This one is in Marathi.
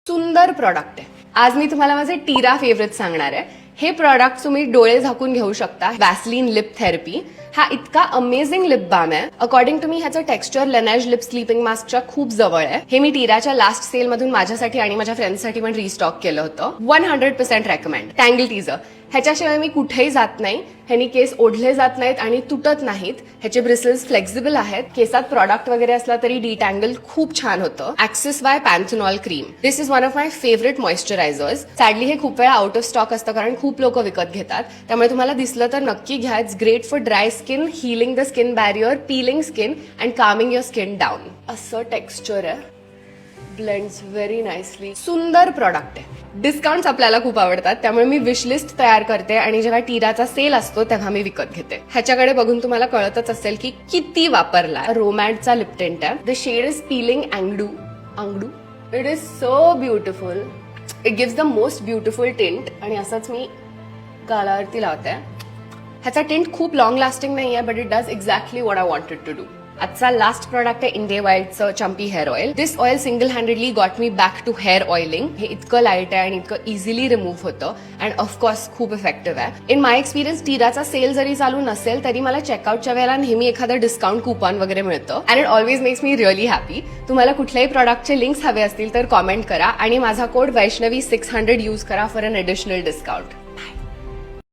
सुंदर प्रॉडक्ट आहे. आज मी तुम्हाला माझे टीरा फेवरेट सांगणार आहे. हे प्रॉडक्ट तुम्ही डोळे झाकून घेऊ शकता. वॅसलीन लिप थेरपी हा इतका अमेझिंग लिप बाम आहे. अकॉर्डिंग टू मी ह्याचं टेक्स्चर लेनेज लिप स्लीपिंग मास्कच्या खूप जवळ आहे. हे मी टीराच्या लास्ट सेल मधून माझ्यासाठी आणि माझ्या फ्रेंड्ससाठी पण रिस्टॉक केलं होतं. 100% रेकमेंड. टँगल टीजर ह्याच्याशिवाय मी कुठेही जात नाही. ह्यानी केस ओढले जात नाहीत आणि तुटत नाहीत. ह्याचे ब्रिसल्स फ्लेक्झिबल आहेत. केसात प्रॉडक्ट वगैरे असला तरी डिटँगल खूप छान होतं. Axis Y panthenol cream. This is one of my favourite moisturisers. Sadly हे खूप वेळा आउट ऑफ स्टॉक असतं कारण खूप लोक विकत घेतात. त्यामुळे तुम्हाला दिसलं तर नक्की घ्या. It's great for dry skin, healing the skin barrier, piling skin and Kameng your skin down. असं टेक्स्चर आहे. Blends very nicely. सुंदर प्रॉडक्ट आहे. डिस्काउंट्स आपल्याला खूप आवडतात त्यामुळे मी विशलिस्ट तयार करते आणि जेव्हा टीराचा सेल असतो तेव्हा मी विकत घेते. ह्याच्याकडे बघून तुम्हाला कळतच असेल की किती वापरला. रोमॅडचा लिप टिंट आहे. द शेड इज पीलिंग अंगडू. It is so beautiful. It gives the most beautiful tint आणि असंच मी गालावरती लावते. ह्याचा टिंट खूप लॉंग लास्टिंग नाही आहे but it does exactly what I wanted to do. आजचा लास्ट प्रॉडक्ट आहे इंडिया वाईल्डचं champi hair oil. This oil single handedly got me back to hair oiling. हे इतकं लाईट आहे आणि इतकं इझिली रिमूव्ह होतं अँड ऑफकोर्स खूप इफेक्टिव्ह आहे. इन माय एक्सपिरियन्स टीराचा सेल जरी चालू नसेल तरी मला चेकआउटच्या वेळेला नेहमी एखादं डिस्काउंट कुपन वगैरे मिळतं and it always makes me really happy. तुम्हाला कुठल्याही प्रॉडक्टचे लिंक्स हवे असतील तर कॉमेंट करा आणि माझा कोड वैष्णवी 600 यूज करा फॉर अन एडिशनल डिस्काउंट.